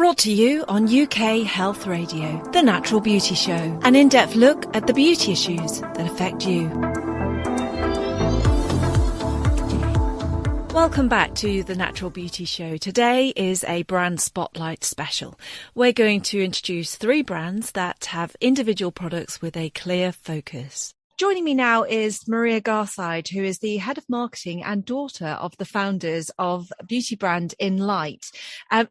Brought to you on UK Health Radio, The Natural Beauty Show. An in-depth look at the beauty issues that affect you. Welcome back to The Natural Beauty Show. Today is a brand spotlight special. We're going to introduce 3 brands that have individual products with a clear focus. Joining me now is Maria Garside, who is the head of marketing and daughter of the founders of beauty brand In Light.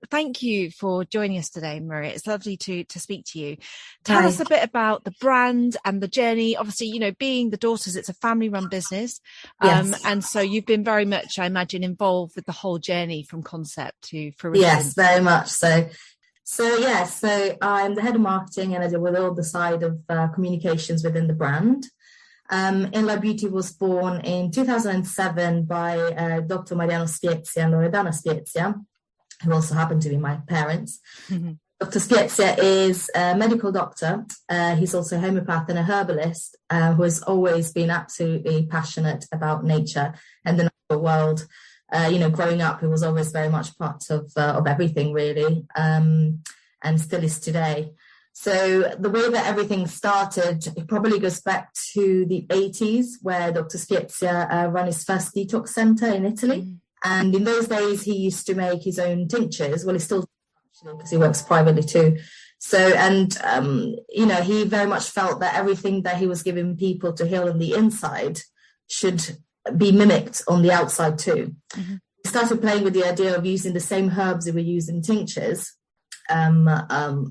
Thank you for joining us today, Maria. It's lovely to speak to you. Tell us a bit about the brand and the journey. Obviously, you know, being the daughters, it's a family-run business. Yes. And so you've been very much, I imagine, involved with the whole journey from concept to fruition. Yes, very much so. So I'm the head of marketing and I deal with all the side of communications within the brand. In Light Beauty was born in 2007 by Dr. Mariano Spiezia and Loredana Spiezia, who also happened to be my parents. Mm-hmm. Dr. Spiezia is a medical doctor. He's also a homeopath and a herbalist who has always been absolutely passionate about nature and the natural world. Growing up, he was always very much part of everything, really, and still is today. So the way that everything started, it probably goes back to the 80s, where Dr. Spiezia ran his first detox center in Italy. Mm. And in those days, he used to make his own tinctures. Well, he still does, because he works privately too. So, he very much felt that everything that he was giving people to heal on the inside should be mimicked on the outside too. Mm-hmm. He started playing with the idea of using the same herbs that we use in tinctures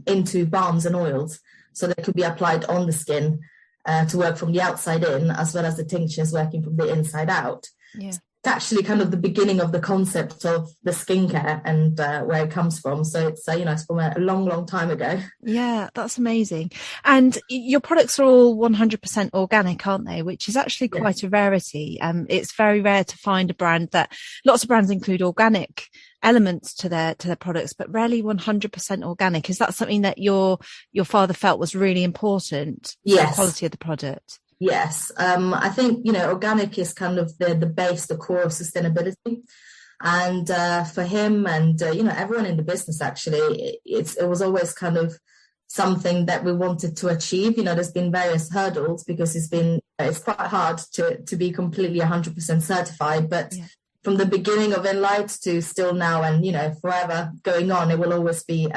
into balms and oils, so they could be applied on the skin to work from the outside in, as well as the tinctures working from the inside out. Yeah. So it's actually kind of the beginning of the concept of the skincare and where it comes from. So it's it's from a long time ago. Yeah, that's amazing. And your products are all 100% organic, aren't they? Which is actually quite a rarity. It's very rare to find a brand that, lots of brands include organic elements to their products, but rarely 100% organic. Is that something that your father felt was really important? Yes. The quality of the product. Yes. I think, organic is kind of the base, the core of sustainability. And for him and, everyone in the business, actually, it was always kind of something that we wanted to achieve. There's been various hurdles because it's quite hard to be completely 100% certified, but from the beginning of In Light to still now and, forever going on, it will always be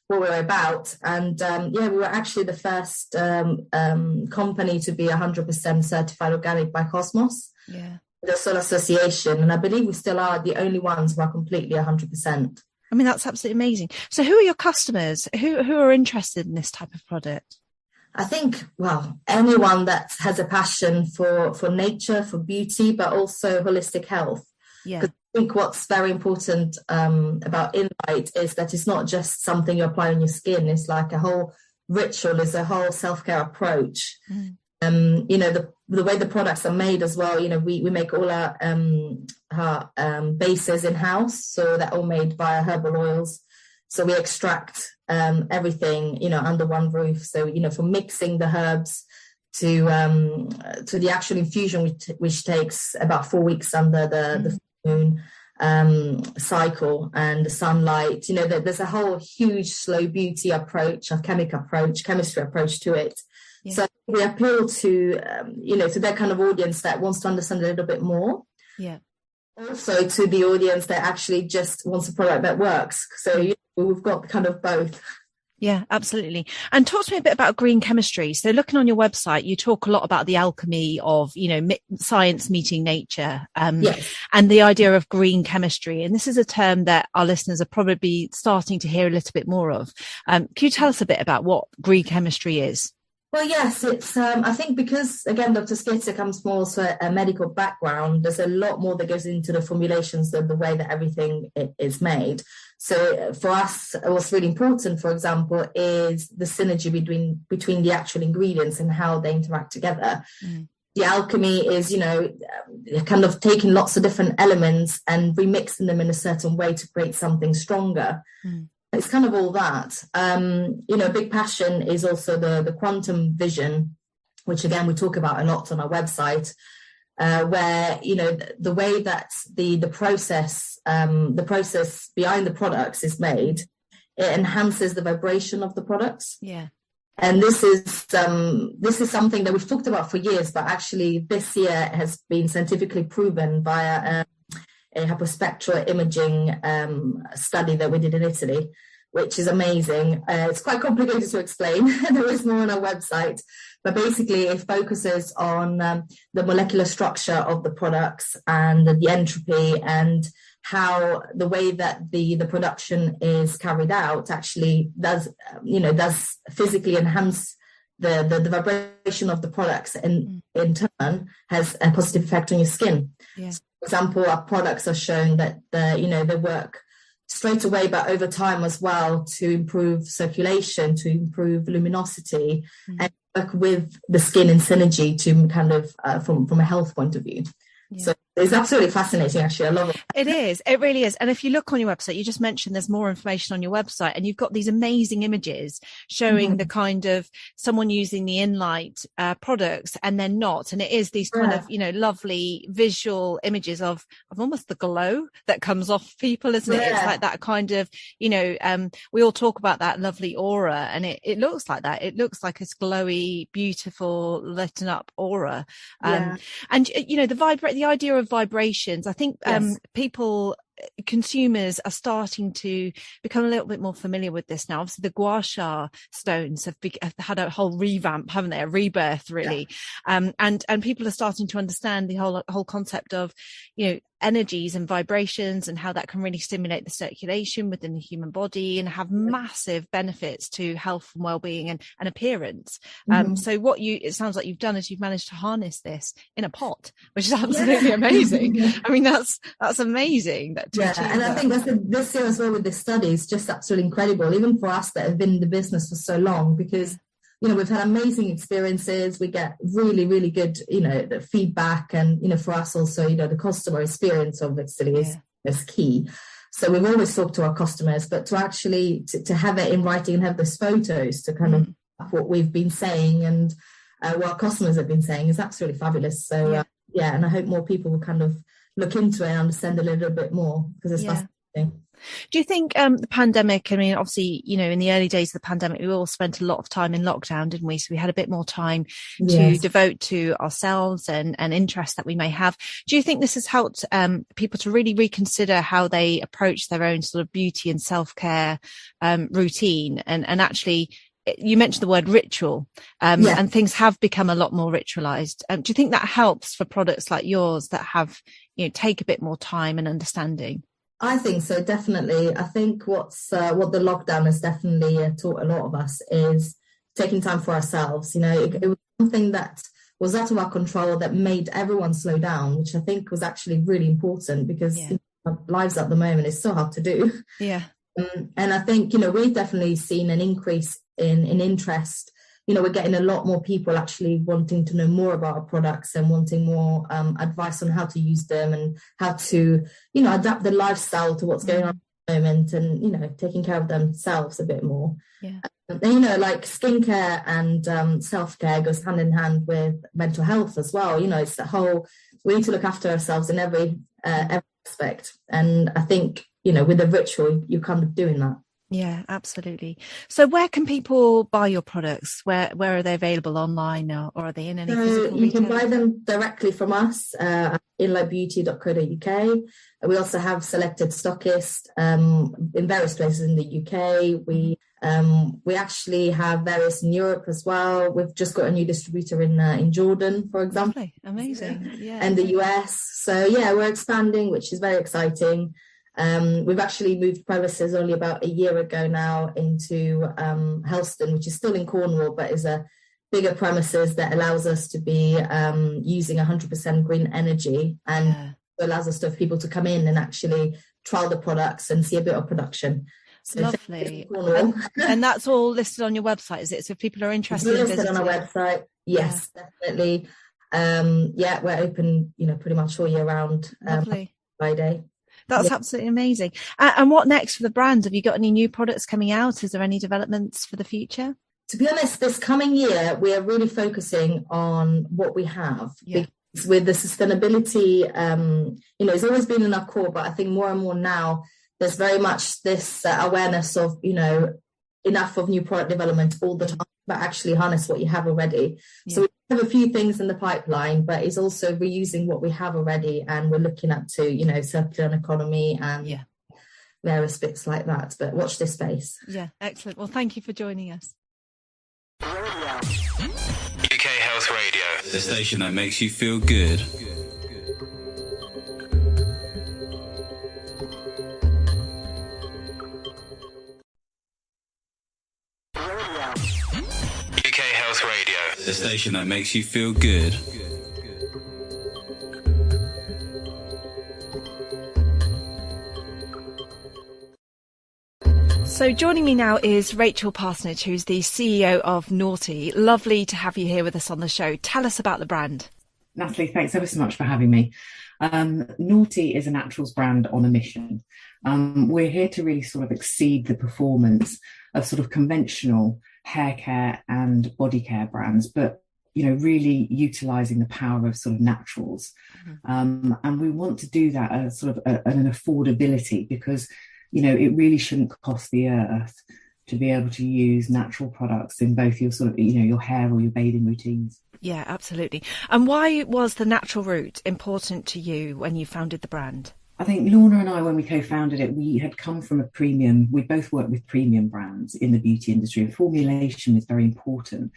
what we're about. And, we were actually the first company to be 100% certified organic by Cosmos, the Soil Association. And I believe we still are the only ones who are completely 100%. I mean, that's absolutely amazing. So who are your customers? Who are interested in this type of product? I think, anyone that has a passion for nature, for beauty, but also holistic health. Yeah. Because I think what's very important about In Light is that it's not just something you apply on your skin. It's like a whole ritual, it's a whole self-care approach. Mm. The way the products are made as well, we make all our bases in-house, so they're all made via herbal oils. So we extract everything, under one roof. So, from mixing the herbs to the actual infusion, which takes about 4 weeks under the moon cycle and the sunlight. There's a whole huge slow beauty approach, a chemistry approach to it. Yeah. So we appeal to to that kind of audience that wants to understand a little bit more. Yeah. Also to the audience that actually just wants a product that works. So we've got kind of both. Yeah, absolutely. And talk to me a bit about green chemistry. So looking on your website, you talk a lot about the alchemy of, science meeting nature, and the idea of green chemistry. And this is a term that our listeners are probably starting to hear a little bit more of. Can you tell us a bit about what green chemistry is? Well, yes, it's, I think because, again, Dr. Spiezia comes more to a medical background, there's a lot more that goes into the formulations than the way that everything is made. So for us, what's really important, for example, is the synergy between the actual ingredients and how they interact together. Mm. The alchemy is, kind of taking lots of different elements and remixing them in a certain way to create something stronger. Mm. It's kind of all that. A big passion is also the quantum vision, which again we talk about a lot on our website, where the way that the process behind the products is made it enhances the vibration of the products. Yeah. And this is something that we've talked about for years, but actually this year has been scientifically proven via a hyperspectral imaging study that we did in Italy, which is amazing. It's quite complicated to explain. There is more on our website, but basically it focuses on the molecular structure of the products and the entropy, and how the way that the production is carried out actually does physically enhance the vibration of the products, and in turn has a positive effect on your skin. Yeah. So, for example, our products are shown that they work straight away, but over time as well, to improve circulation, to improve luminosity, and work with the skin in synergy to kind of from a health point of view. Yeah. So it's absolutely fascinating, actually. I love it. It is. It really is. And if you look on your website, you just mentioned there's more information on your website, and you've got these amazing images showing the kind of someone using the Inlight products and then not. And it is these kind of, lovely visual images of almost the glow that comes off people, isn't it? It's like that kind of, we all talk about that lovely aura, and it looks like that. It looks like this glowy, beautiful, lit up aura. And, the idea of vibrations, I think consumers are starting to become a little bit more familiar with this now. Obviously, the gua sha stones have had a whole revamp, haven't they? A rebirth, really. Yeah. And people are starting to understand the whole concept of, energies and vibrations, and how that can really stimulate the circulation within the human body and have massive benefits to health and well-being and appearance. So it sounds like you've done is you've managed to harness this in a pot, which is absolutely amazing. I mean, that's amazing. I think that's this year as well with the study is just absolutely incredible, even for us that have been in the business for so long, because we've had amazing experiences. We get really, really good, the feedback, and, for us also, the customer experience obviously is key. So we've always talked to our customers, but to actually, to have it in writing and have those photos to kind of what we've been saying and what our customers have been saying is absolutely fabulous. So, and I hope more people will kind of look into it and understand a little bit more, because it's fascinating. Do you think the pandemic, I mean, obviously, in the early days of the pandemic, we all spent a lot of time in lockdown, didn't we? So we had a bit more time to devote to ourselves and interests that we may have. Do you think this has helped people to really reconsider how they approach their own sort of beauty and self-care routine? And actually, you mentioned the word ritual, and things have become a lot more ritualized. Do you think that helps for products like yours that have, take a bit more time and understanding? I think so, definitely. I think what the lockdown has definitely taught a lot of us is taking time for ourselves. It was something that was out of our control that made everyone slow down, which I think was actually really important, because our lives at the moment is so hard to do. Yeah. And I think, we've definitely seen an increase in interest. We're getting a lot more people actually wanting to know more about our products and wanting more advice on how to use them and how to, adapt their lifestyle to what's going on at the moment, and, taking care of themselves a bit more. Yeah. And, like skincare and self-care goes hand in hand with mental health as well. It's the whole, we need to look after ourselves in every aspect. And I think, with the ritual, you're kind of doing that. Yeah, absolutely. So where can people buy your products? Where are they available online, or are they in any physical you retail? can buy them directly from us at inlightbeauty.co.uk. We also have selected stockists in various places in the UK. We actually have various in Europe as well. We've just got a new distributor in Jordan, for example. Lovely. Amazing. Yeah. And the US. So we're expanding, which is very exciting. We've actually moved premises only about a year ago now into Helston, which is still in Cornwall, but is a bigger premises that allows us to be using 100% green energy, and allows us to have people to come in and actually trial the products and see a bit of production. So lovely. And that's all listed on your website, is it? So if people are interested in visiting on our website, yes, definitely. We're open, pretty much all year round. Lovely. Friday. That's absolutely amazing. And what next for the brand? Have you got any new products coming out? Is there any developments for the future? To be honest, this coming year, we are really focusing on what we have. Yeah. With the sustainability, it's always been in our core, but I think more and more now, there's very much this awareness of, enough of new product development all the time, but actually harness what you have already. Yeah. So we have a few things in the pipeline, but it's also reusing what we have already, and we're looking at circular economy and various bits like that. But watch this space. Yeah, excellent. Well, thank you for joining us. UK Health Radio, the station that makes you feel good. UK Health Radio, the station that makes you feel good. So joining me now is Rachel Parsonage, who's the CEO of Naughty. Lovely to have you here with us on the show. Tell us about the brand. Natalie, thanks ever so much for having me. Naughty is a naturals brand on a mission. We're here to really sort of exceed the performance of sort of conventional hair care and body care brands, but really utilising the power of sort of naturals. Mm-hmm. And we want to do that at sort of an affordability, because it really shouldn't cost the earth to be able to use natural products in both your sort of, your hair or your bathing routines. Yeah, absolutely. And why was the natural route important to you when you founded the brand? I think Lorna and I, when we co-founded it, we had come from we both worked with premium brands in the beauty industry, and formulation is very important.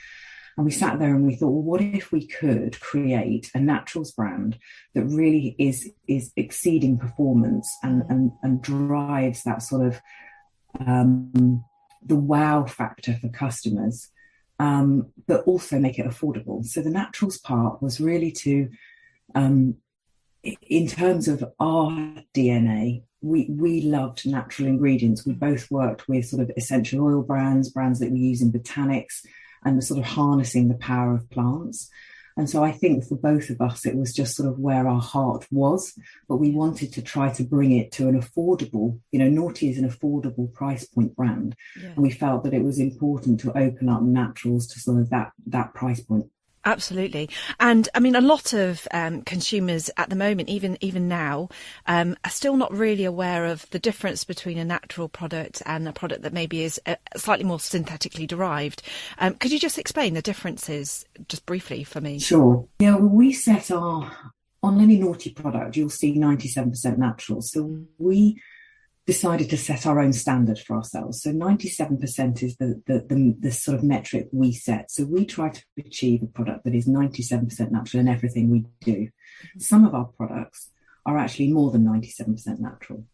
And we sat there and we thought, well, what if we could create a naturals brand that really is exceeding performance and drives that sort of the wow factor for customers, but also make it affordable. So the naturals part was really to, in terms of our DNA, we loved natural ingredients. We both worked with sort of essential oil brands that we use in botanics, and sort of harnessing the power of plants. And so I think for both of us, it was just sort of where our heart was, but we wanted to try to bring it to an affordable, Naughty is an affordable price point brand. Yeah. And we felt that it was important to open up naturals to sort of that price point. Absolutely. And I mean, a lot of consumers at the moment, even now, are still not really aware of the difference between a natural product and a product that maybe is slightly more synthetically derived. Could you just explain the differences just briefly for me? Sure. Yeah, well, we set on any Naughty product, you'll see 97% natural. So we decided to set our own standard for ourselves. So 97% is the sort of metric we set. So we try to achieve a product that is 97% natural in everything we do. Mm-hmm. Some of our products are actually more than 97% natural.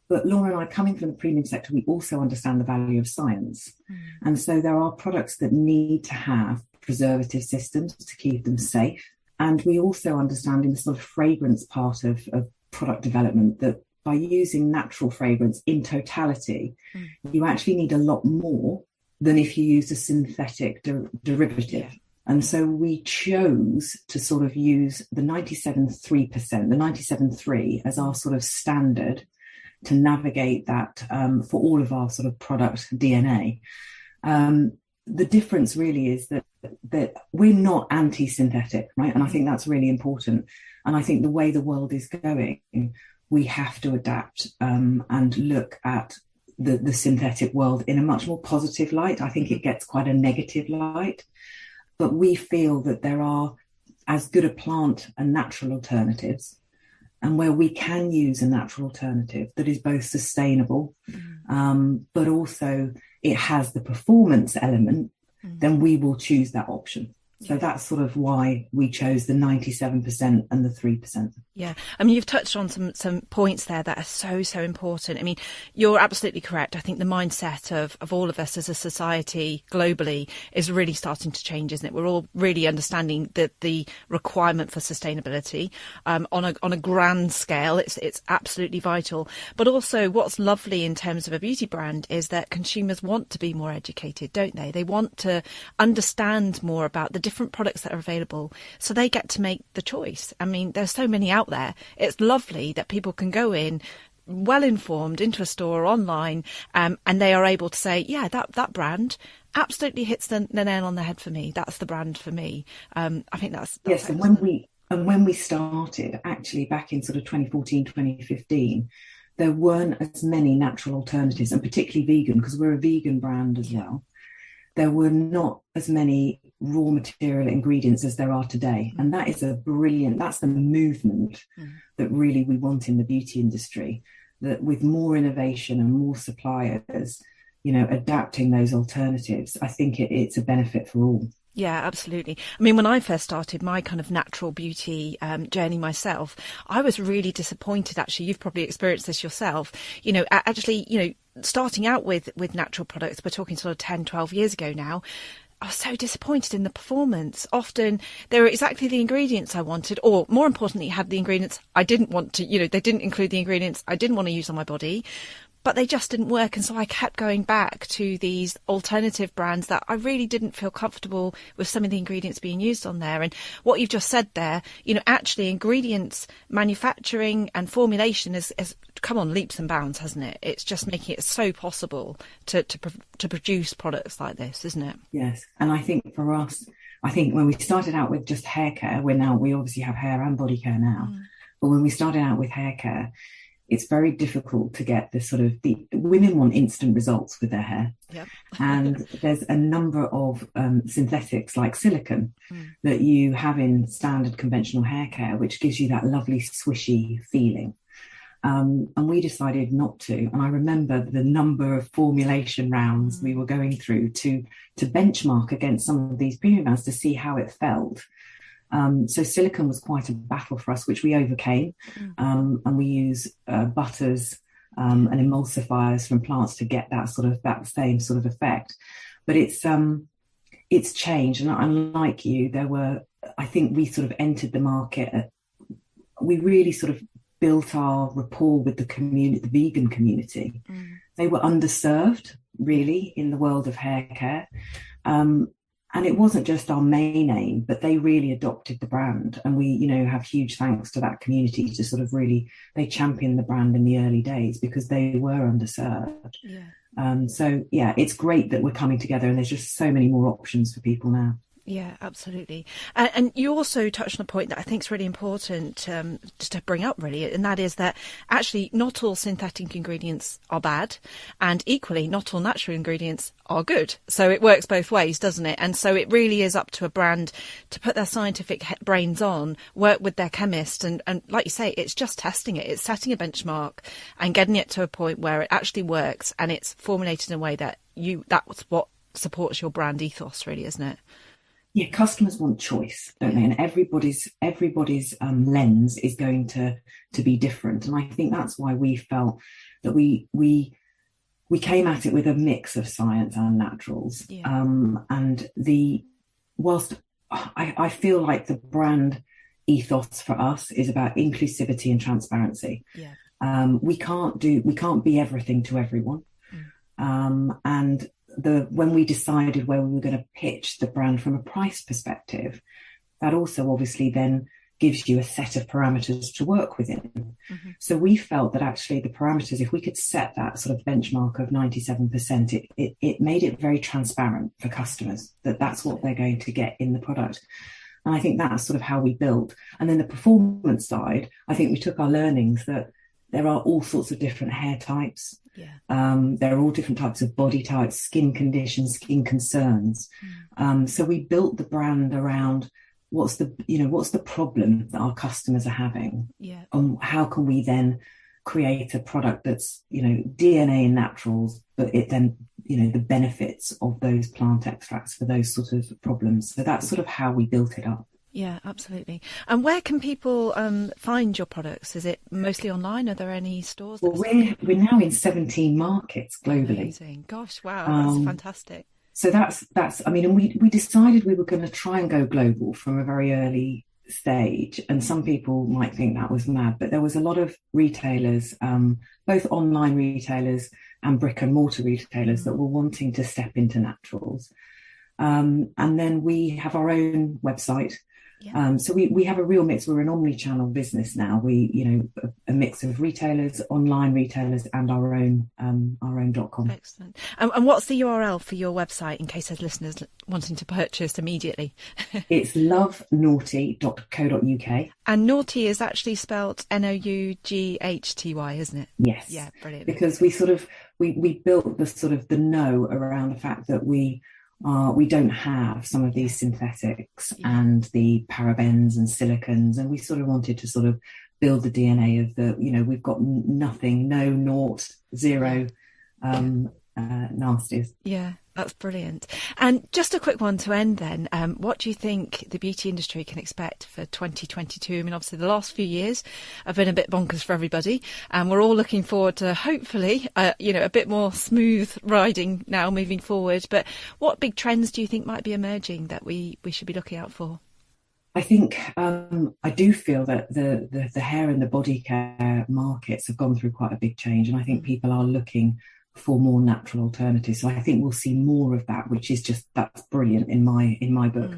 But Laura and I, coming from the premium sector, we also understand the value of science. Mm-hmm. And so there are products that need to have preservative systems to keep them safe. And we also understand in the sort of fragrance part of product development that by using natural fragrance in totality, you actually need a lot more than if you use a synthetic derivative. Yeah. And so we chose to sort of use the 97.3%, the 97.3 as our sort of standard to navigate that for all of our sort of product DNA. The difference really is that we're not anti-synthetic, right? And I think that's really important. And I think the way the world is going, we have to adapt and look at the synthetic world in a much more positive light. I think it gets quite a negative light, but we feel that there are as good a plant and natural alternatives, and where we can use a natural alternative that is both sustainable, but also it has the performance element, then we will choose that option. So that's sort of why we chose the 97% and the 3%. Yeah. I mean, you've touched on some points there that are so important. I mean, you're absolutely correct. I think the mindset of all of us as a society globally is really starting to change, isn't it? We're all really understanding that the requirement for sustainability on a grand scale, it's absolutely vital. But also what's lovely in terms of a beauty brand is that consumers want to be more educated, don't they? They want to understand more about the different products that are available, so they get to make the choice. I mean, there's so many out there. It's lovely that people can go in well informed into a store or online, and they are able to say, yeah, that brand absolutely hits the nail on the head for me. That's the brand for me. I think that's yes. And when we started, actually back in sort of 2014, 2015, there weren't as many natural alternatives, and particularly vegan, because we're a vegan brand as well. There were not as many raw material ingredients as there are today. And that is that's the movement that really we want in the beauty industry, that with more innovation and more suppliers, adapting those alternatives, I think it's a benefit for all. Yeah, absolutely. I mean, when I first started my kind of natural beauty journey myself, I was really disappointed. Actually, you've probably experienced this yourself. Starting out with natural products, we're talking sort of 10, 12 years ago now, I was so disappointed in the performance. Often they were exactly the ingredients I wanted, or more importantly, had the ingredients I didn't want to, they didn't include the ingredients I didn't want to use on my body, but they just didn't work. And so I kept going back to these alternative brands that I really didn't feel comfortable with some of the ingredients being used on there. And what you've just said there, actually ingredients, manufacturing and formulation has come on leaps and bounds, hasn't it? It's just making it so possible to produce products like this, isn't it? Yes. And I think for us, when we started out with just hair care, we obviously have hair and body care now. But when we started out with hair care, it's very difficult to get the women want instant results with their hair. Yep. And there's a number of synthetics like silicone that you have in standard conventional hair care, which gives you that lovely swishy feeling. And we decided not to. And I remember the number of formulation rounds we were going through to benchmark against some of these premium brands to see how it felt. So silicone was quite a battle for us, which we overcame. And we use butters and emulsifiers from plants to get that same sort of effect. But it's changed. And unlike you, I think we sort of entered the market. We really sort of built our rapport with the community, the vegan community. They were underserved, really, in the world of hair care. And it wasn't just our main aim, but they really adopted the brand. And we, have huge thanks to that community to sort of really, they championed the brand in the early days because they were underserved. Yeah. It's great that we're coming together and there's just so many more options for people now. Yeah, absolutely. And you also touched on a point that I think is really important just to bring up, really, and that is that actually not all synthetic ingredients are bad, and equally not all natural ingredients are good. So it works both ways, doesn't it? And so it really is up to a brand to put their scientific brains on, work with their chemist, and like you say, it's just testing it. It's setting a benchmark and getting it to a point where it actually works and it's formulated in a way that that's what supports your brand ethos, really, isn't it? Yeah, customers want choice, don't they? And everybody's lens is going to be different. And I think that's why we felt that we came at it with a mix of science and naturals. And whilst I feel like the brand ethos for us is about inclusivity and transparency. We can't be everything to everyone. And when we decided where we were going to pitch the brand from a price perspective, that also obviously then gives you a set of parameters to work within. So we felt that actually the parameters, if we could set that sort of benchmark of 97%, it made it very transparent for customers that that's what they're going to get in the product. And I think that's sort of how we built. And then the performance side, I think we took our learnings that there are all sorts of different hair types. There are all different types of body types, skin conditions, skin concerns. So we built the brand around what's the problem that our customers are having, and how can we then create a product that's DNA and naturals, but it then the benefits of those plant extracts for those sort of problems. So that's sort of how we built it up. Yeah, absolutely. And where can people find your products? Is it mostly online? Are there any stores? Well, we're now in 17 markets globally. Amazing. Gosh, wow, that's fantastic. So that's. I mean, and we decided we were going to try and go global from a very early stage. And some people might think that was mad, but there was a lot of retailers, both online retailers and brick and mortar retailers, that were wanting to step into naturals. And then we have our own website. Yeah. So we have a real mix. We're an omni-channel business now. We, a mix of retailers, online retailers, and our own .com. Excellent. And what's the URL for your website in case there's listeners wanting to purchase immediately? It's lovenaughty.co.uk. And naughty is actually spelt NOUGHTY, isn't it? Yes. Yeah, brilliant. Because we built the know around the fact that we don't have some of these synthetics and the parabens and silicons, and we sort of wanted to build the DNA of we've got nothing, no, naught, zero nasties. Yeah, that's brilliant. And just a quick one to end then. What do you think the beauty industry can expect for 2022? I mean, obviously the last few years have been a bit bonkers for everybody, and we're all looking forward to hopefully, a bit more smooth riding now moving forward. But what big trends do you think might be emerging that we should be looking out for? I think I do feel that the hair and the body care markets have gone through quite a big change, and I think people are looking for more natural alternatives. So I think we'll see more of that, which is that's brilliant in my book.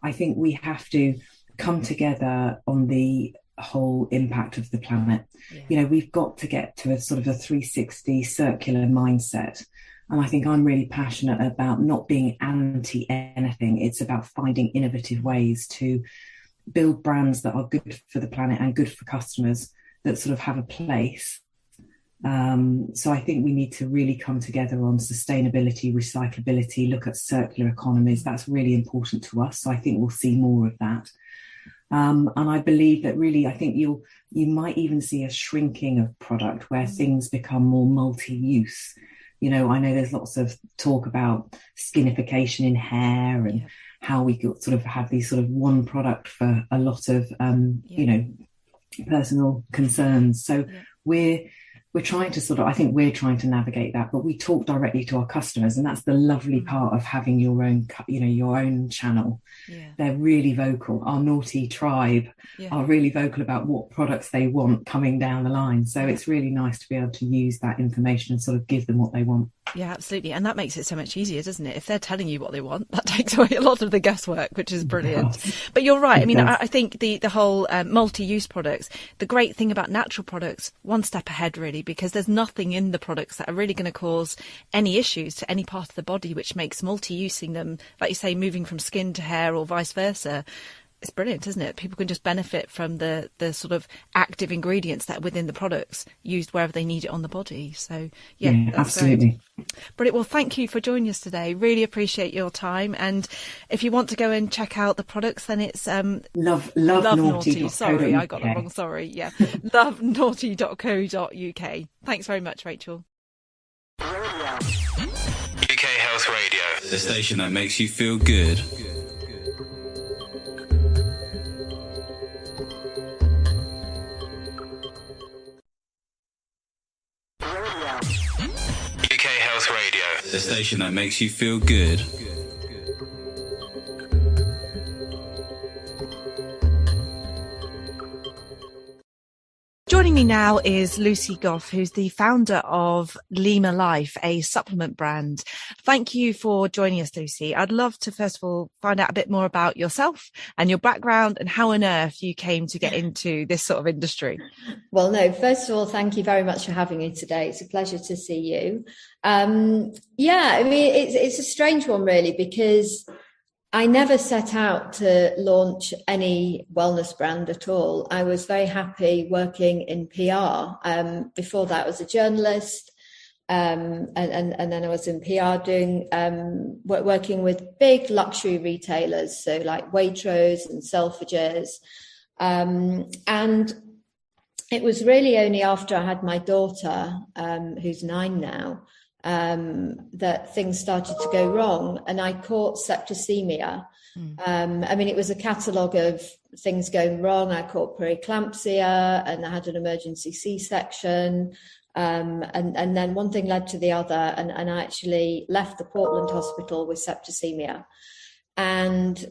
I think we have to come together on the whole impact of the planet. We've got to get to a sort of a 360 circular mindset. And I think I'm really passionate about not being anti anything. It's about finding innovative ways to build brands that are good for the planet and good for customers, that sort of have a place. So I think we need to really come together on sustainability, recyclability, look at circular economies. That's really important to us. So I think we'll see more of that. And I believe that really, I think you might even see a shrinking of product where things become more multi-use. I know there's lots of talk about skinification in hair and how we could sort of have these sort of one product for a lot of, personal concerns. So we're trying to I think we're trying to navigate that, but we talk directly to our customers, and that's the lovely part of having your own channel. They're really vocal. Our naughty tribe are really vocal about what products they want coming down the line. So it's really nice to be able to use that information and sort of give them what they want. Yeah, absolutely. And that makes it so much easier, doesn't it? If they're telling you what they want, that takes away a lot of the guesswork, which is brilliant. But you're right. I mean, I think the whole multi-use products, the great thing about natural products, one step ahead really, because there's nothing in the products that are really going to cause any issues to any part of the body, which makes multi-using them, like you say, moving from skin to hair or vice versa. It's brilliant, isn't it? People can just benefit from the sort of active ingredients that are within the products, used wherever they need it on the body. So, yeah, absolutely. Great. Brilliant. Well, thank you for joining us today. Really appreciate your time. And if you want to go and check out the products, then it's Love Naughty. Sorry, I got that wrong. Sorry. Yeah, lovenaughty.co.uk. Thanks very much, Rachel. UK Health Radio, the station that makes you feel good. UK Health Radio, the station that makes you feel good. Joining me now is Lucy Goff, who's the founder of Lima Life, a supplement brand. Thank you for joining us, Lucy. I'd love to, first of all, find out a bit more about yourself and your background and how on earth you came to get into this sort of industry. Well, no, first of all, thank you very much for having me today. It's a pleasure to see you. It's a strange one, really, because I never set out to launch any wellness brand at all. I was very happy working in PR. Before that, I was a journalist, and then I was in PR doing working with big luxury retailers, so like Waitrose and Selfridges. And it was really only after I had my daughter, who's 9 now, that things started to go wrong, and I caught septicemia. It was a catalogue of things going wrong. I caught preeclampsia, and I had an emergency C-section, and then one thing led to the other, and I actually left the Portland hospital with septicemia, and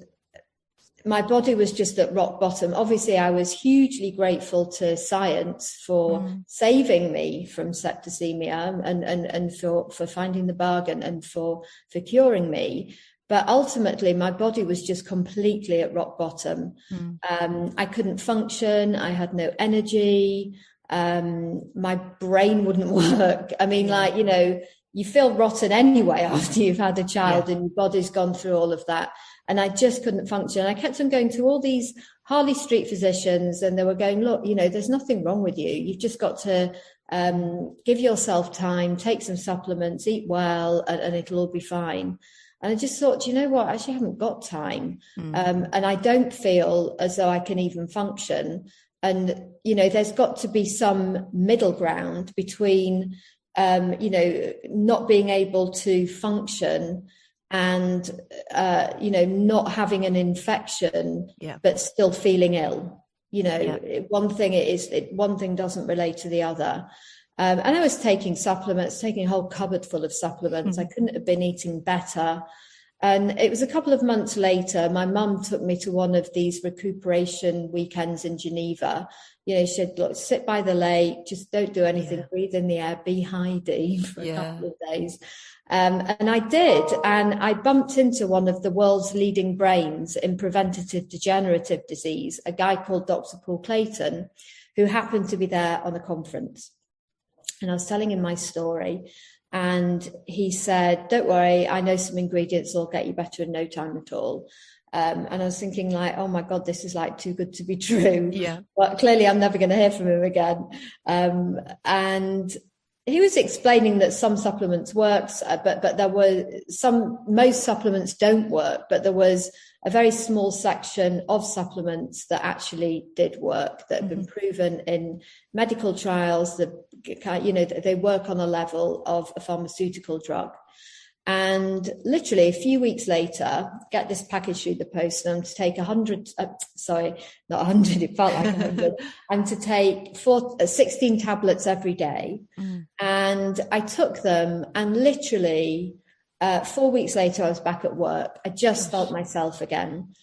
my body was just at rock bottom. Obviously, I was hugely grateful to science for saving me from septicemia and for finding the bug and for curing me. But ultimately, my body was just completely at rock bottom. I couldn't function. I had no energy. My brain wouldn't work. I mean, like, you know, you feel rotten anyway after you've had a child and your body's gone through all of that. And I just couldn't function. I kept on going to all these Harley Street physicians, and they were going, look, you know, there's nothing wrong with you. You've just got to give yourself time, take some supplements, eat well, and it'll all be fine. And I just thought, you know what, I actually haven't got time. And I don't feel as though I can even function. And, you know, there's got to be some middle ground between, you know, not being able to function and, you know, not having an infection, but still feeling ill. You know, one thing doesn't relate to the other. And I was taking supplements, taking a whole cupboard full of supplements. I couldn't have been eating better. And it was a couple of months later, my mum took me to one of these recuperation weekends in Geneva. You know, she said, look, sit by the lake, just don't do anything, breathe in the air, be Heidi for a couple of days. And I did. And I bumped into one of the world's leading brains in preventative degenerative disease, a guy called Dr. Paul Clayton, who happened to be there on a conference. And I was telling him my story, and he said, don't worry, I know some ingredients that'll get you better in no time at all. And I was thinking, like, oh my God, this is like too good to be true. But clearly I'm never going to hear from him again. And he was explaining that some supplements works, but there were most supplements don't work, but there was a very small section of supplements that actually did work, that have been proven in medical trials, that, you know, they work on a level of a pharmaceutical drug. And literally a few weeks later, get this package through the post, and I'm to take 100, sorry, not 100, it felt like 100. I'm to take 16 tablets every day. And I took them, and literally 4 weeks later, I was back at work. I just felt myself again,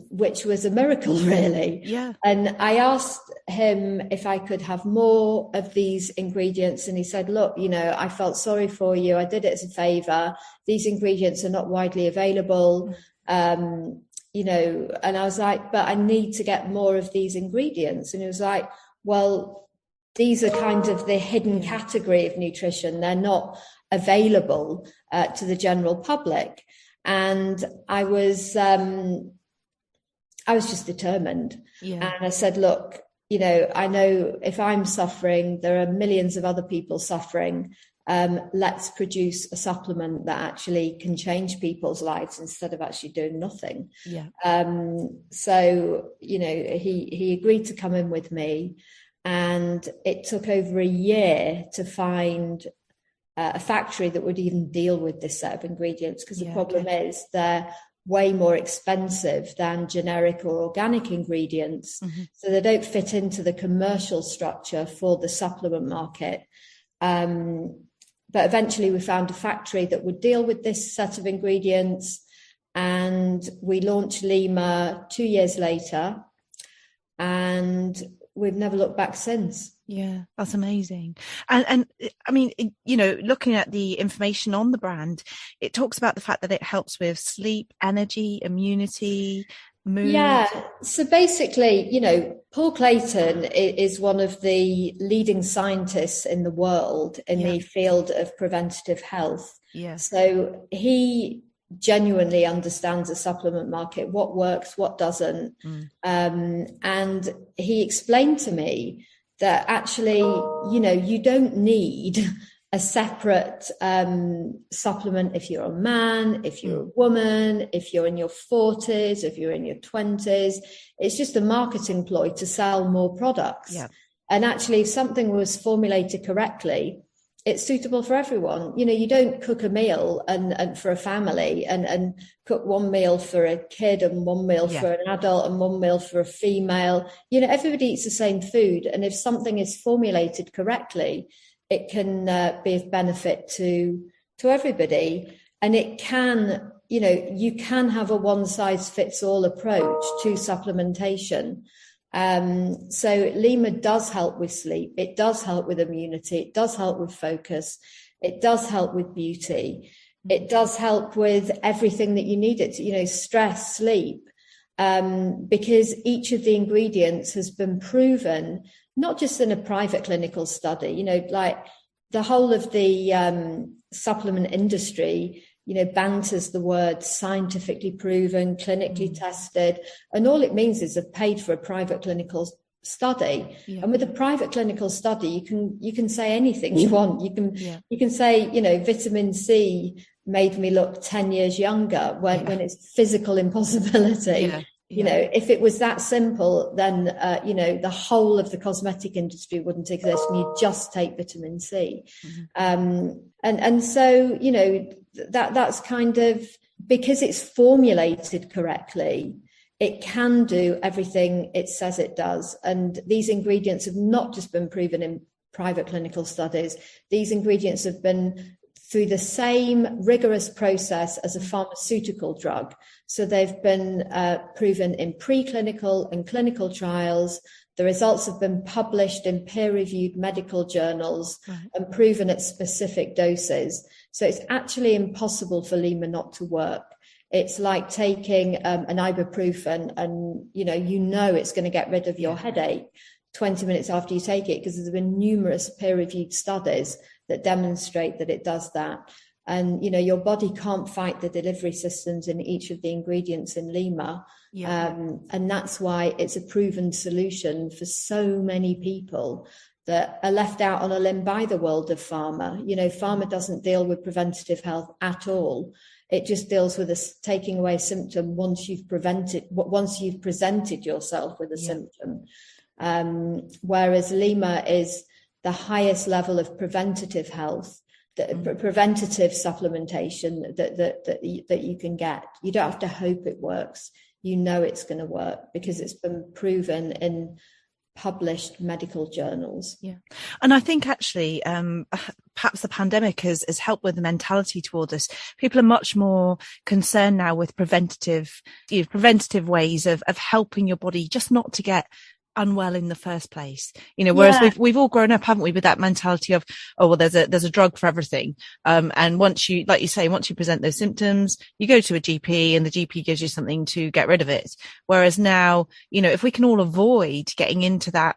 which was a miracle, really. And I asked him if I could have more of these ingredients. And he said, look, you know, I felt sorry for you. I did it as a favor. These ingredients are not widely available. You know, and I was like, but I need to get more of these ingredients. And he was like, well, these are kind of the hidden category of nutrition. They're not available to the general public. And I was just determined. And I said, look, you know, I know if I'm suffering, there are millions of other people suffering. Let's produce a supplement that actually can change people's lives instead of actually doing nothing. So, you know, he agreed to come in with me, and it took over a year to find a factory that would even deal with this set of ingredients, because the problem is they're way more expensive than generic or organic ingredients. So they don't fit into the commercial structure for the supplement market. But eventually we found a factory that would deal with this set of ingredients, and we launched Lima 2 years later, and we've never looked back since. Yeah, that's amazing. And I mean, you know, looking at the information on the brand, it talks about the fact that it helps with sleep, energy, immunity, mood. Yeah. So basically, you know, Paul Clayton is one of the leading scientists in the world in the field of preventative health. So he genuinely understands the supplement market, what works, what doesn't. And he explained to me that actually, you know, you don't need a separate supplement if you're a man, if you're a woman, if you're in your 40s, if you're in your 20s. It's just a marketing ploy to sell more products. And actually, if something was formulated correctly, it's suitable for everyone. You know, you don't cook a meal and for a family and cook one meal for a kid and one meal for an adult and one meal for a female. You know, everybody eats the same food. And if something is formulated correctly, it can be of benefit to everybody. And it can, you know, you can have a one size fits all approach to supplementation. So Lima does help with sleep. It does help with immunity. It does help with focus. It does help with beauty. It does help with everything that you need it to, stress, sleep, because each of the ingredients has been proven, not just in a private clinical study, like the whole of the supplement industry, banters the word scientifically proven, clinically tested, and all it means is they've paid for a private clinical study. And with a private clinical study, you can say anything you want. You can say, vitamin C made me look 10 years younger when it's physical impossibility. If it was that simple, then the whole of the cosmetic industry wouldn't exist, and you just take vitamin C. And so that's kind of, because it's formulated correctly, it can do everything it says it does. And these ingredients have not just been proven in private clinical studies. These ingredients have been through the same rigorous process as a pharmaceutical drug. So they've been proven in preclinical and clinical trials. The results have been published in peer-reviewed medical journals and proven at specific doses. So it's actually impossible for Lima not to work. It's like taking an ibuprofen and, it's going to get rid of your headache 20 minutes after you take it, because there's been numerous peer-reviewed studies that demonstrate that it does that. And, your body can't fight the delivery systems in each of the ingredients in Lima. And that's why it's a proven solution for so many people that are left out on a limb by the world of pharma. Pharma doesn't deal with preventative health at all. It just deals with taking away a symptom once you've presented yourself with a symptom. Whereas Lima is the highest level of preventative health, preventative supplementation that you can get. You don't have to hope it works. It's going to work because it's been proven in published medical journals. And I think actually perhaps the pandemic has helped with the mentality toward this. People are much more concerned now with preventative ways of helping your body just not to get unwell in the first place, whereas we've all grown up, haven't we, with that mentality of, oh, well, there's a drug for everything. And once you, like you say, once you present those symptoms, you go to a GP and the GP gives you something to get rid of it. Whereas now, if we can all avoid getting into that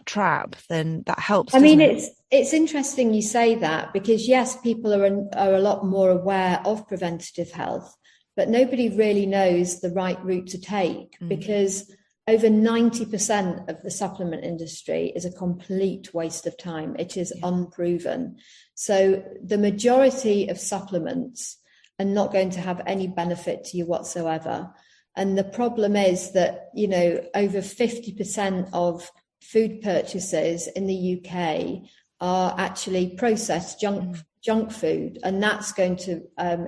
trap, then that helps. I mean, it's interesting you say that, because yes, people are a lot more aware of preventative health, but nobody really knows the right route to take, because over 90% of the supplement industry is a complete waste of time. It is unproven. So the majority of supplements are not going to have any benefit to you whatsoever. And the problem is that, over 50% of food purchases in the UK are actually processed junk food, and that's going to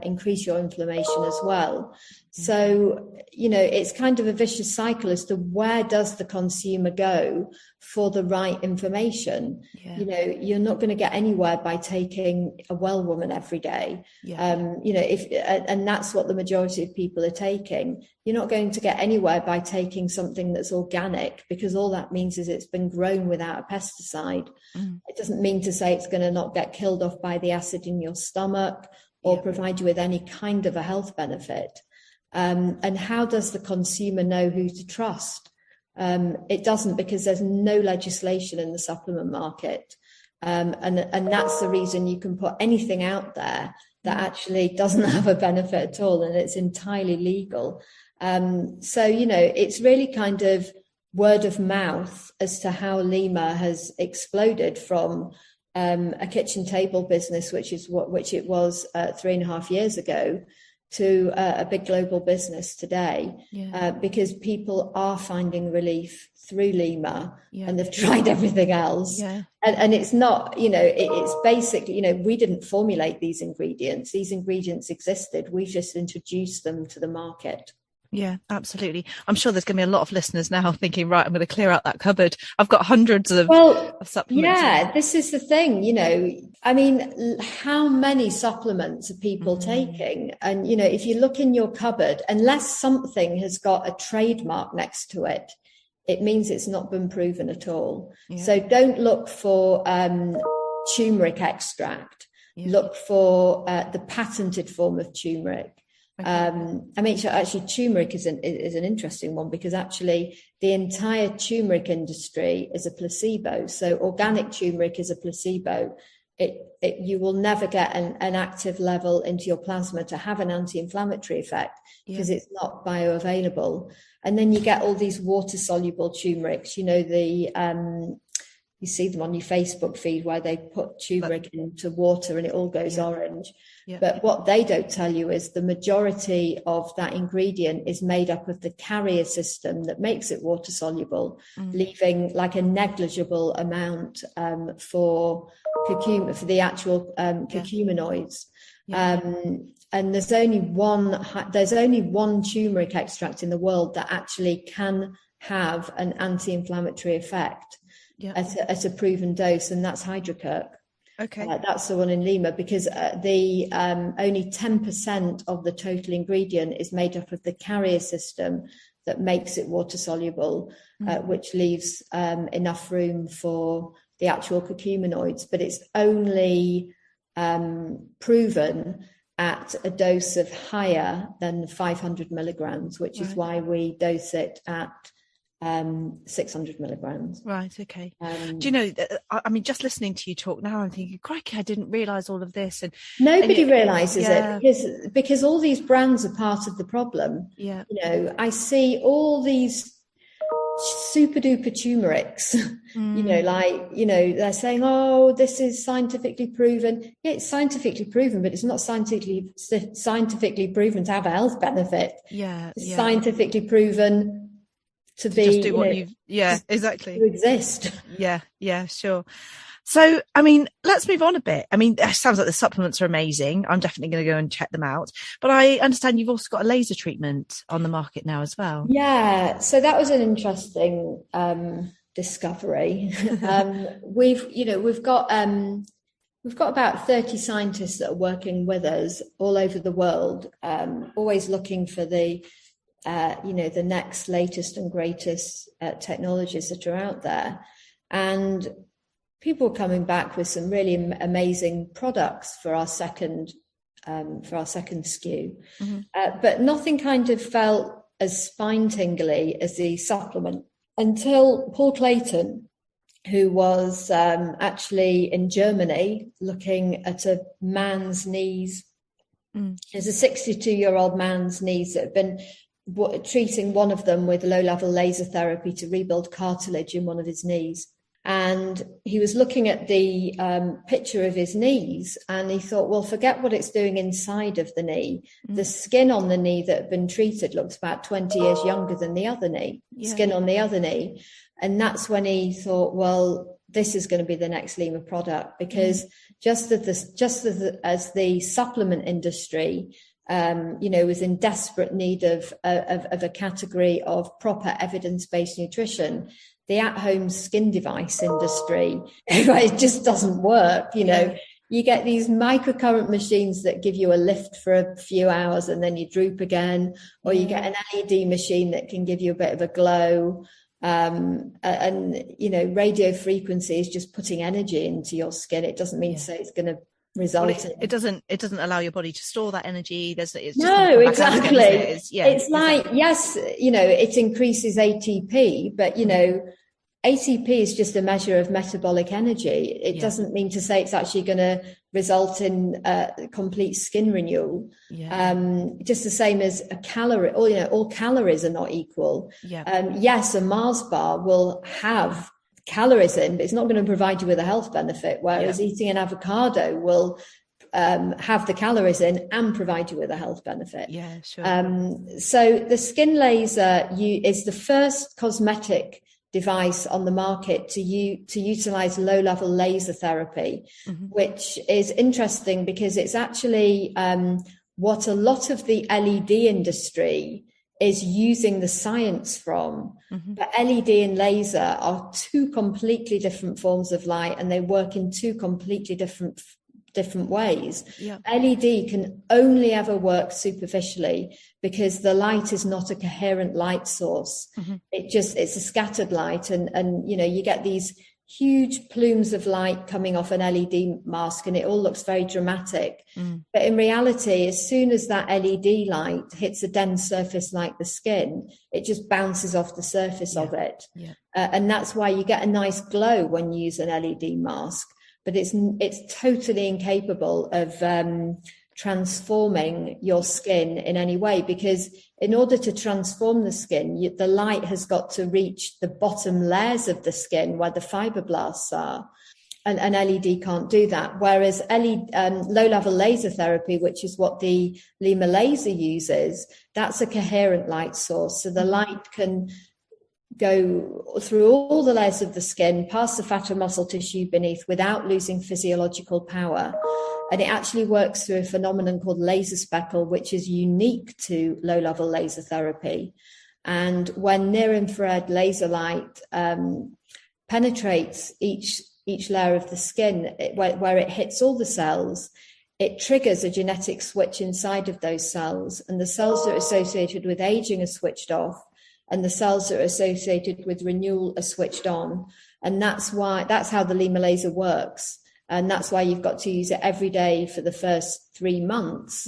increase your inflammation as well. So, it's kind of a vicious cycle as to where does the consumer go for the right information. You're not going to get anywhere by taking a Well Woman every day. And that's what the majority of people are taking. You're not going to get anywhere by taking something that's organic, because all that means is it's been grown without a pesticide. It doesn't mean to say it's going to not get killed off by the acid in your stomach or provide you with any kind of a health benefit. And how does the consumer know who to trust? It doesn't, because there's no legislation in the supplement market. And that's the reason you can put anything out there that actually doesn't have a benefit at all, and it's entirely legal. So, it's really kind of word of mouth as to how Lima has exploded from a kitchen table business, which it was 3.5 years ago, to a big global business today, because people are finding relief through Lima, and they've tried everything else. And it's not, it's basically, we didn't formulate these ingredients. These ingredients existed. We just introduced them to the market. Yeah, absolutely. I'm sure there's going to be a lot of listeners now thinking, right, I'm going to clear out that cupboard. I've got hundreds of supplements. Yeah, this is the thing, I mean, how many supplements are people taking? And, if you look in your cupboard, unless something has got a trademark next to it, it means it's not been proven at all. So don't look for turmeric extract. look for the patented form of turmeric. Okay. I mean, actually, turmeric is an interesting one, because actually the entire turmeric industry is a placebo. So organic turmeric is a placebo. You will never get an active level into your plasma to have an anti-inflammatory effect, because it's not bioavailable. And then you get all these water-soluble turmerics, you see them on your Facebook feed where they put turmeric into water and it all goes orange. Yeah. But what they don't tell you is the majority of that ingredient is made up of the carrier system that makes it water soluble, leaving like a negligible amount for the actual curcuminoids. Yeah. And there's only one turmeric extract in the world that actually can have an anti-inflammatory effect. At a proven dose, and that's Hydrocurc. Okay, that's the one in Lima, because the only 10% of the total ingredient is made up of the carrier system that makes it water soluble, which leaves enough room for the actual curcuminoids. But it's only proven at a dose of higher than 500 milligrams, which is why we dose it at 600 milligrams. Right. Okay. Do you know, I mean, just listening to you talk now, I'm thinking, crikey, I didn't realize all of this. And nobody realizes it, because all these brands are part of the problem. Yeah. I see all these super duper turmerics, they're saying, oh, this is scientifically proven. Yeah, it's scientifically proven, but it's not scientifically proven to have a health benefit. Yeah. It's scientifically proven to be, just do what exactly, to exist. Yeah, sure. So, I mean, let's move on a bit. I mean, it sounds like the supplements are amazing. I'm definitely going to go and check them out. But I understand you've also got a laser treatment on the market now as well. Yeah, so that was an interesting discovery. We've got about 30 scientists that are working with us all over the world, always looking for the next latest and greatest technologies that are out there. And people are coming back with some really amazing products for our second SKU. But nothing kind of felt as spine-tingly as the supplement until Paul Clayton, who was actually in Germany looking at a man's knees. There's a 62-year-old man's knees that have been treating one of them with low-level laser therapy to rebuild cartilage in one of his knees. And he was looking at the picture of his knees, and he thought, well, forget what it's doing inside of the knee. The skin on the knee that had been treated looks about 20 years younger than the other knee, skin on the other knee. And that's when he thought, well, this is going to be the next Lima product, because just as the supplement industry was in desperate need of a category of proper evidence-based nutrition, the at-home skin device industry, it just doesn't work. You get these microcurrent machines that give you a lift for a few hours and then you droop again, or you get an LED machine that can give you a bit of a glow. Radio frequency is just putting energy into your skin. It doesn't mean to say it's going to result in it doesn't allow your body to store that energy. Exactly. It's like, yes, it increases ATP, but ATP is just a measure of metabolic energy. It doesn't mean to say it's actually going to result in complete skin renewal. Just the same as a calorie, all calories are not equal. Yes, a Mars bar will have calories in, but it's not going to provide you with a health benefit, whereas eating an avocado will have the calories in and provide you with a health benefit. So the skin laser is the first cosmetic device on the market to utilize low-level laser therapy, which is interesting because it's actually what a lot of the LED industry is using the science from. But LED and laser are two completely different forms of light, and they work in two completely different ways. LED can only ever work superficially because the light is not a coherent light source. It's a scattered light, and you get these huge plumes of light coming off an LED mask, and it all looks very dramatic. But in reality, as soon as that LED light hits a dense surface like the skin, it just bounces off the surface of it. And that's why you get a nice glow when you use an LED mask, but it's totally incapable of transforming your skin in any way, because in order to transform the skin, the light has got to reach the bottom layers of the skin where the fibroblasts are, and an LED can't do that. Whereas low-level laser therapy, which is what the Lima laser uses, that's a coherent light source, so the light can go through all the layers of the skin, past the fat and muscle tissue beneath, without losing physiological power. And it actually works through a phenomenon called laser speckle, which is unique to low-level laser therapy. And when near-infrared laser light penetrates each layer of the skin, where it hits all the cells, it triggers a genetic switch inside of those cells. And the cells that are associated with aging are switched off, and the cells that are associated with renewal are switched on. And that's how the Lima laser works. And that's why you've got to use it every day for the first 3 months.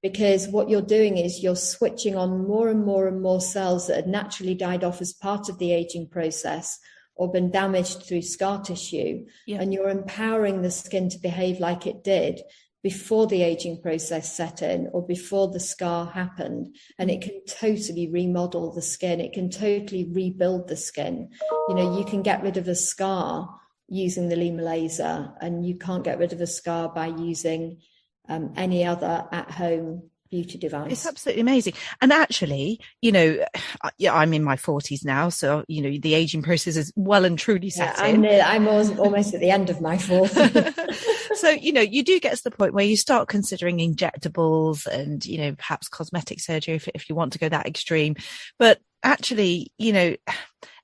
Because what you're doing is you're switching on more and more and more cells that had naturally died off as part of the aging process or been damaged through scar tissue. And you're empowering the skin to behave like it did before the aging process set in or before the scar happened. And it can totally remodel the skin. It can totally rebuild the skin. You can get rid of a scar using the Lima laser, and you can't get rid of a scar by using any other at-home beauty device. It's absolutely amazing. And actually, I'm in my 40s now, so the aging process is well and truly set in. I'm almost at the end of my 40s. So you do get to the point where you start considering injectables and perhaps cosmetic surgery if you want to go that extreme. But actually,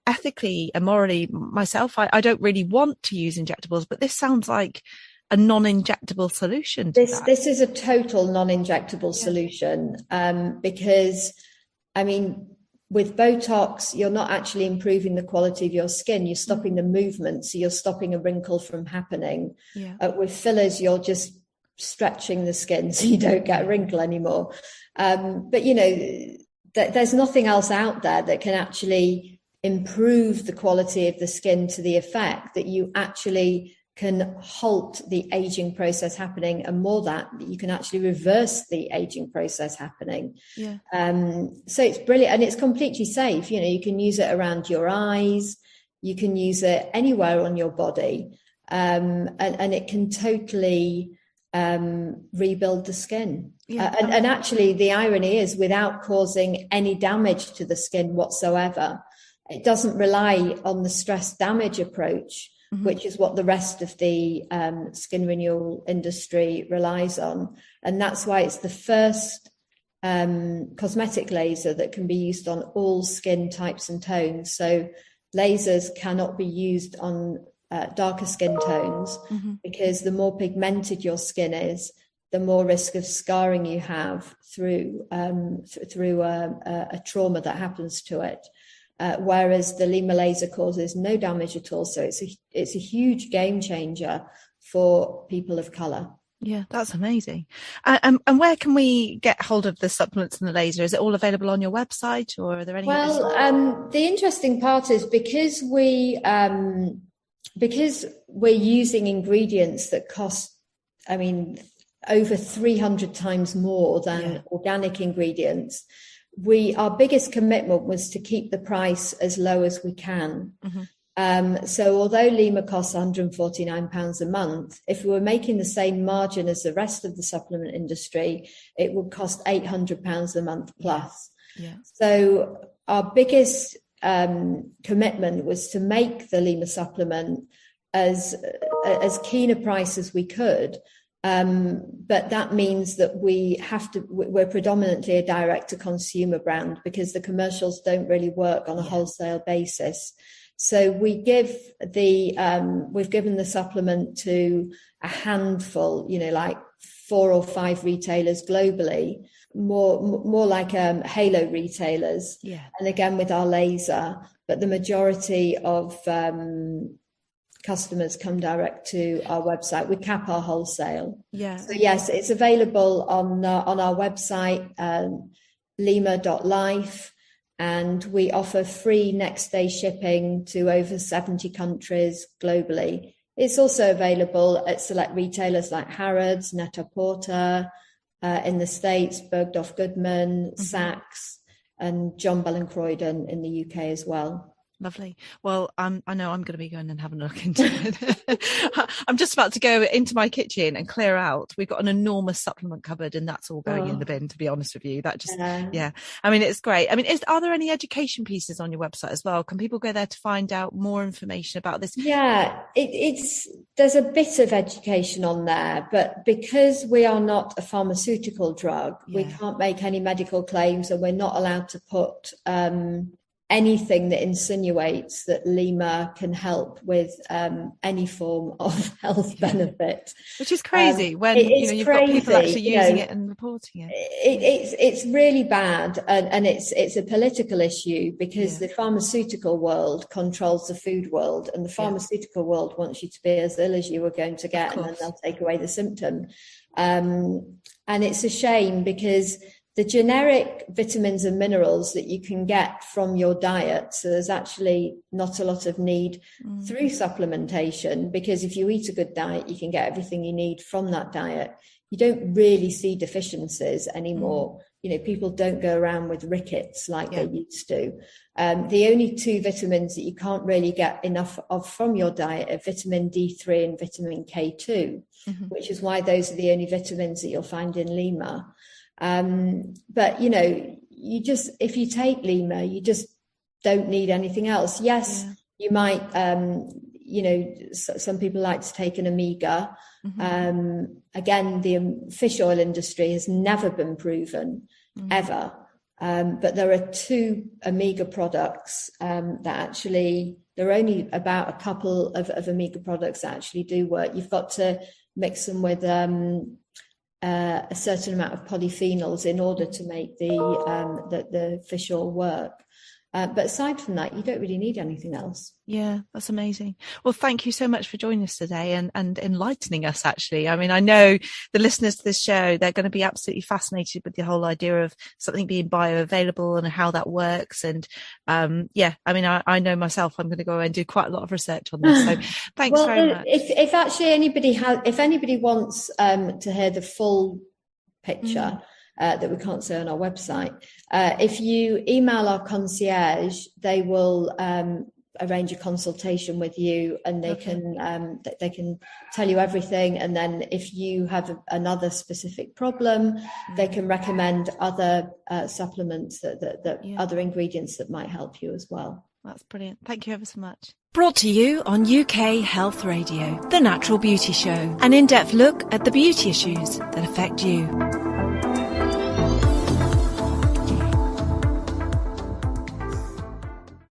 ethically and morally, myself, I don't really want to use injectables, but this sounds like a non-injectable solution to that. This is a total non-injectable solution, because, with Botox, you're not actually improving the quality of your skin. You're stopping the movement, so you're stopping a wrinkle from happening. With fillers, you're just stretching the skin so you don't get a wrinkle anymore. But, there's nothing else out there that can actually improve the quality of the skin to the effect that you actually can halt the aging process happening, and more that you can actually reverse the aging process happening. So it's brilliant, and it's completely safe. You can use it around your eyes, you can use it anywhere on your body, and it can totally rebuild the skin. And actually the irony is, without causing any damage to the skin whatsoever. It doesn't rely on the stress damage approach, which is what the rest of the skin renewal industry relies on. And that's why it's the first cosmetic laser that can be used on all skin types and tones. So lasers cannot be used on darker skin tones, because the more pigmented your skin is, the more risk of scarring you have through a trauma that happens to it. Whereas the Lima laser causes no damage at all. So it's a huge game changer for people of colour. Yeah, that's amazing. And where can we get hold of the supplements and the laser? Is it all available on your website, or are there any? Well, the interesting part is because we're using ingredients that cost, over 300 times more than organic ingredients. Our biggest commitment was to keep the price as low as we can. So although Lima costs £149 a month, if we were making the same margin as the rest of the supplement industry, it would cost £800 a month plus. So our biggest commitment was to make the Lima supplement as keen a price as we could. But that means that we're predominantly a direct to consumer brand, because the commercials don't really work on a wholesale basis. So we've given the supplement to a handful, like 4 or 5 retailers globally, more like halo retailers. And again, with our laser, but the majority of customers come direct to our website. We cap our wholesale. Yeah. So yes, it's available on our website, lima.life, and we offer free next day shipping to over 70 countries globally. It's also available at select retailers like Harrods, Net-a-Porter, in the States, Bergdorf Goodman, Saks, and John Bell and Croydon in the UK as well. Lovely. Well, I know I'm going to be going and having a look into it. I'm just about to go into my kitchen and clear out. We've got an enormous supplement cupboard, and that's all going in the bin, to be honest with you. That just, yeah. I mean, it's great. I mean, are there any education pieces on your website as well? Can people go there to find out more information about this? Yeah, there's a bit of education on there, but because we are not a pharmaceutical drug, we can't make any medical claims, and we're not allowed to put anything that insinuates that Lima can help with any form of health benefit, which is crazy when you've got people actually using it and reporting it. It's really bad, and it's a political issue because the pharmaceutical world controls the food world, and the pharmaceutical world wants you to be as ill as you were going to get, and then they'll take away the symptom. And it's a shame because the generic vitamins and minerals that you can get from your diet, so there's actually not a lot of need through supplementation, because if you eat a good diet, you can get everything you need from that diet. You don't really see deficiencies anymore. People don't go around with rickets like they used to. The only two vitamins that you can't really get enough of from your diet are vitamin D3 and vitamin K2, which is why those are the only vitamins that you'll find in Lima. But if you take Lima, you just don't need anything else. Yes, you might, some people like to take an omega. Again, the fish oil industry has never been proven ever. But there are two omega products that actually, there are only about a couple of omega products that actually do work. You've got to mix them with a certain amount of polyphenols in order to make the fish oil work. But aside from that, you don't really need anything else. Yeah, that's amazing. Well, thank you so much for joining us today and enlightening us, actually. I mean, I know the listeners to this show, they're going to be absolutely fascinated with the whole idea of something being bioavailable and how that works. And I mean, I know myself, I'm going to go and do quite a lot of research on this. So thanks very much. If actually anybody wants to hear the full picture, that we can't say on our website, if you email our concierge, they will arrange a consultation with you, and they can tell you everything. And then if you have another specific problem, they can recommend other supplements, other ingredients that might help you as well. That's brilliant. Thank you ever so much. Brought to you on UK Health Radio, The Natural Beauty Show, an in-depth look at the beauty issues that affect you.